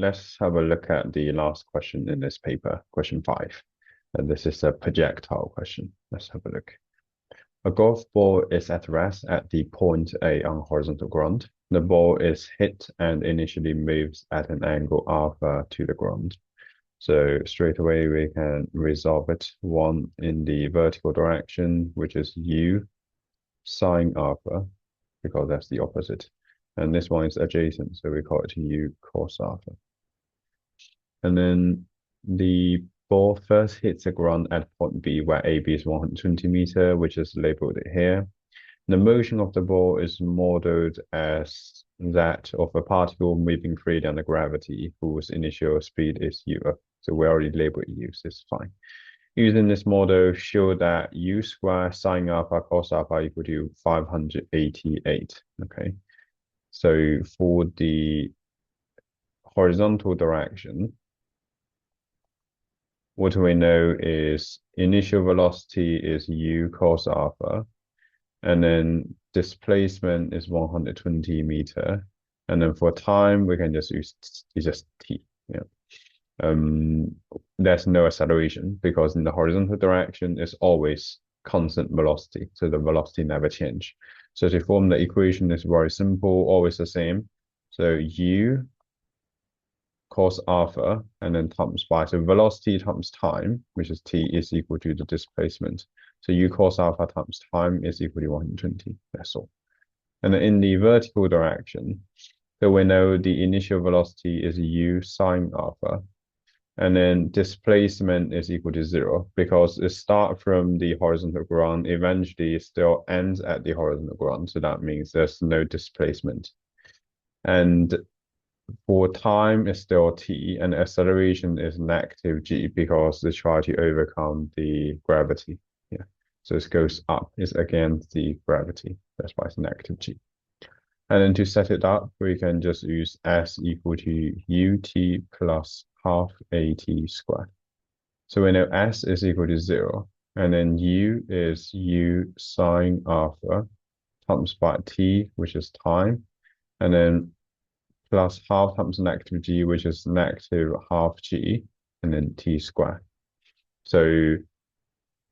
let's have a look at the last question in this paper, question 5. And this is a projectile question. Let's have a look. A golf ball is at rest at the point A on horizontal ground. The ball is hit and initially moves at an angle alpha to the ground. So straight away we can resolve it. One in the vertical direction, which is u sine alpha, because that's the opposite. And this one is adjacent, so we call it u cos alpha. And then the ball first hits the ground at point B, where AB is 120 meters, which is labeled here. The motion of the ball is modeled as that of a particle moving freely under gravity, whose initial speed is u. So we already labeled u, so it's fine. Using this model, show that u squared sine alpha cos alpha equal to 588. Okay. So for the horizontal direction, what we know is initial velocity is u cos alpha, and then displacement is 120 meter, and then for time we can just use just t. Yeah. There's no acceleration because in the horizontal direction it's always constant velocity, so the velocity never change. So to form the equation is very simple, always the same. So u cos alpha and then times by, so velocity times time, which is t, is equal to the displacement. So u cos alpha times time is equal to 120. That's all. And then in the vertical direction, so we know the initial velocity is u sine alpha, and then displacement is equal to 0 because it starts from the horizontal ground, eventually it still ends at the horizontal ground. So that means there's no displacement. And for time, it's still t, and acceleration is negative g because they try to overcome the gravity. Yeah. So it goes up, it's against the gravity. That's why it's negative g. And then to set it up, we can just use s equal to ut plus half at squared. So we know s is equal to 0, and then u is u sine alpha times by t, which is time, and then plus half times negative g, which is negative half g, and then t squared. So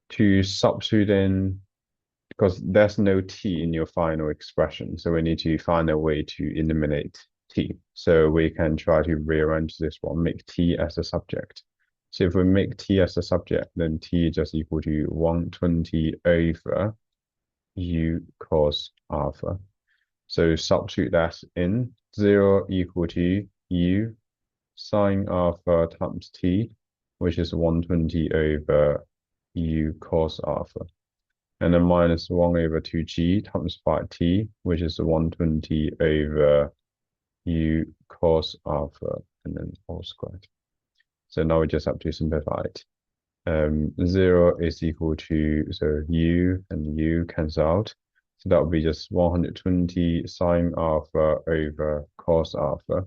to substitute in, because there's no t in your final expression, so we need to find a way to eliminate t. So we can try to rearrange this one, make t as a subject. So if we make t as a subject, then t just equal to 120 over u cos alpha. So substitute that in, 0 equal to u sine alpha times t, which is 120 over u cos alpha. And then minus 1 over 2g times by t, which is 120 over u cos alpha, and then all squared. So now we just have to simplify it. 0 is equal to, so u and u cancel out. So that would be just 120 sine alpha over cos alpha,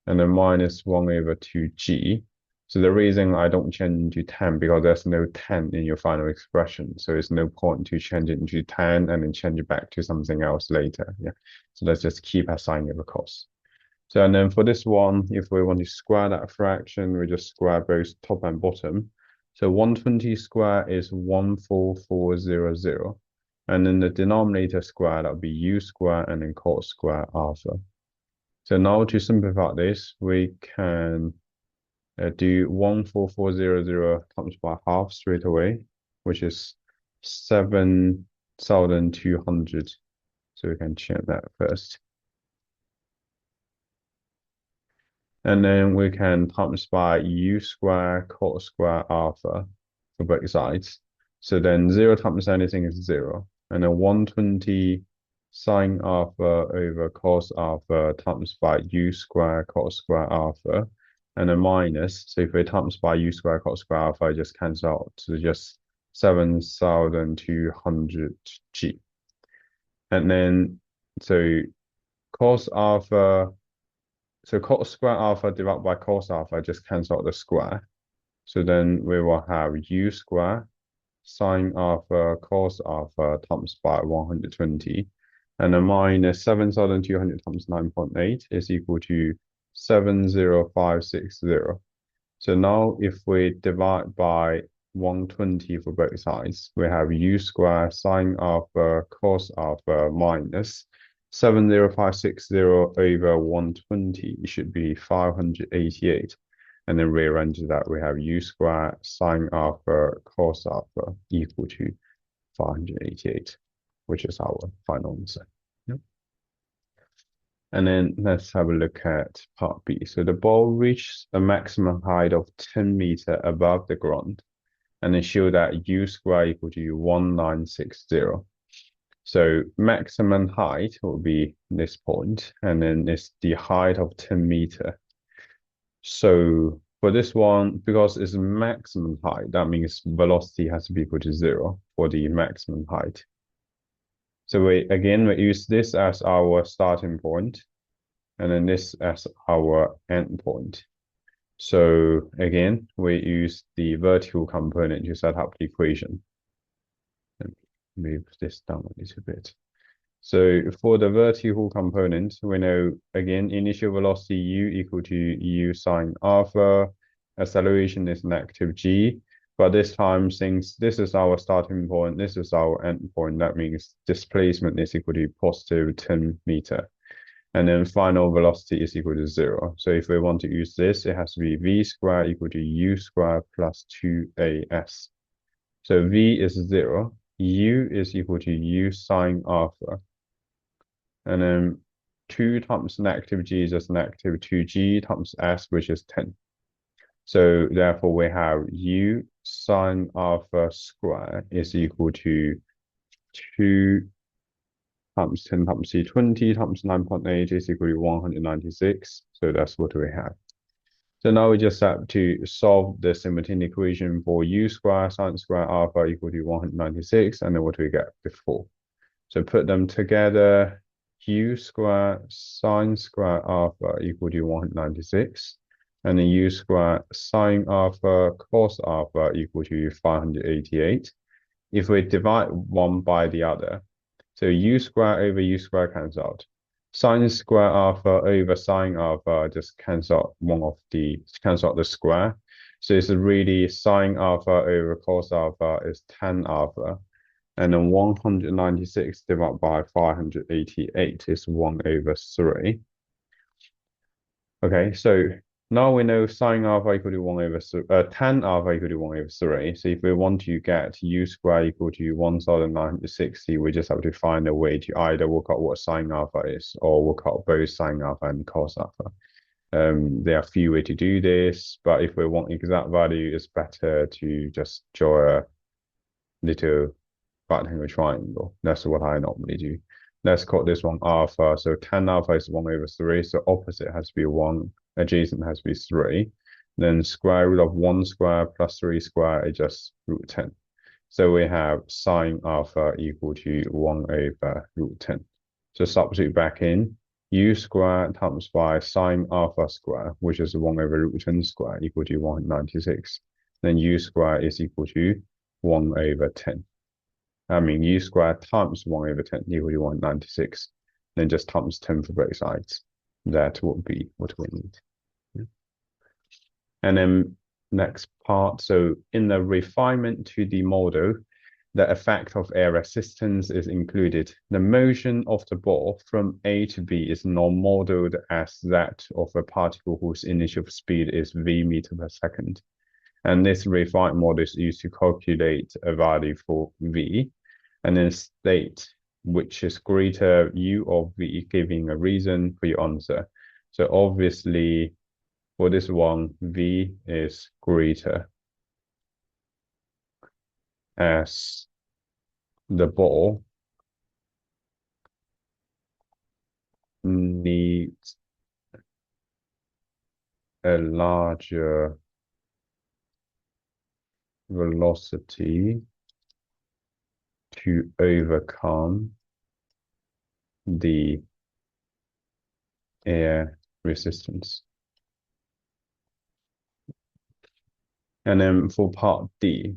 and then minus 1 over 2g. So the reason I don't change into 10 because there's no 10 in your final expression. So there's no point to change it into 10 and then change it back to something else later. Yeah. So let's just keep as sine over cos. So, and then for this one, if we want to square that fraction, we just square both top and bottom. So 120 squared is 14400. And then the denominator square, that would be u squared and then cos squared alpha. So now to simplify this, we can do 14400 times by half straight away, which is 7,200. So we can change that first. And then we can times by u squared cos squared alpha for both sides. So then 0 times anything is 0. And then 120 sine alpha over cos alpha times by u squared cos squared alpha, and a minus. So if we times by u squared cos squared alpha, I just cancel out. So just 7,200g. And then, so cos alpha, so cos squared alpha divided by cos alpha, just cancel out the square. So then we will have u squared sine alpha cos alpha times by 120. And a minus 7,200 times 9.8 is equal to 70560. So now if we divide by 120 for both sides, we have u squared sine alpha cos alpha minus 70560 over 120. It should be 588. And then rearrange that, we have u squared sine alpha cos alpha equal to 588, which is our final answer. Yep. And then let's have a look at part B. So the ball reached a maximum height of 10 meters above the ground, and then show that u squared equal to 1960. So maximum height will be this point, and then it's the height of 10 meters. So for this one, because it's maximum height, that means velocity has to be equal to 0 for the maximum height. So we use this as our starting point, and then this as our end point. So again, we use the vertical component to set up the equation. Let me move this down a little bit. So for the vertical component, we know, again, initial velocity u equal to u sine alpha, acceleration is negative g, but this time, since this is our starting point, this is our end point, that means displacement is equal to positive 10 meters. And then final velocity is equal to 0. So if we want to use this, it has to be v squared equal to u squared plus 2as. So v is 0, u is equal to u sine alpha. And then 2 times negative g is just negative 2g times s, which is 10. So therefore, we have u sine alpha squared is equal to 2 times 10 times c 20 times 9.8 is equal to 196. So that's what we have. So now we just have to solve the simultaneous equation for u squared sine squared alpha equal to 196, and then what we get before. So put them together, u squared sine squared alpha equal to 196, and then u squared sine alpha cos alpha equal to 588. If we divide one by the other, so u squared over u squared cancels out. Sine squared alpha over sine alpha just cancel out the square. So it's really sine alpha over cos alpha is tan alpha. And then 196 divided by 588 is 1 over 3. Okay, so now we know sine alpha equal to 1 over 3, tan alpha equal to 1 over 3. So if we want to get u squared equal to 1960, we just have to find a way to either work out what sine alpha is or work out both sine alpha and cos alpha. There are a few ways to do this, but if we want exact value, it's better to just draw a little rectangle triangle. That's what I normally do. Let's call this one alpha. So tan alpha is 1 over 3. So opposite has to be 1, adjacent has to be 3. Then square root of 1 square plus 3 square is just root 10. So we have sine alpha equal to 1 over root 10. So substitute back in u squared times by sine alpha square, which is 1 over root 10 square equal to 196. Then u squared is equal to 1 over 10. I mean, u squared times 1 over 10 equal to 196. Then just times 10 for both sides. That would be what we need. Yeah. And then next part, so in the refinement to the model, the effect of air resistance is included. The motion of the ball from A to B is not modeled as that of a particle whose initial speed is v meter per second. And this refined model is used to calculate a value for v, and then state which is greater, u or v, giving a reason for your answer. So obviously, for this one, v is greater as the ball needs a larger velocity to overcome the air resistance. And then for part D,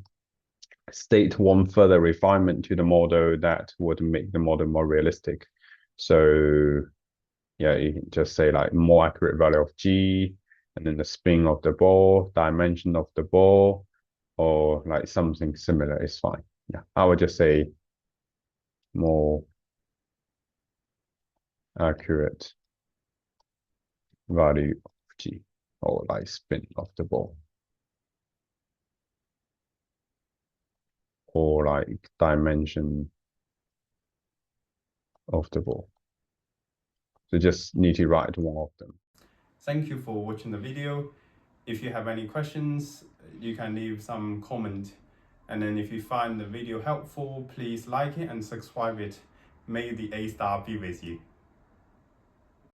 state one further refinement to the model that would make the model more realistic. So Yeah, you can just say like more accurate value of G, and then the spin of the ball, dimension of the ball, or like something similar is fine. Yeah, I would just say more accurate value of G, or like spin of the ball, or like dimension of the ball. So just need to write one of them. Thank you for watching the video. If you have any questions, you can leave some comment. And then if you find the video helpful, please like it and subscribe it. May the A star be with you.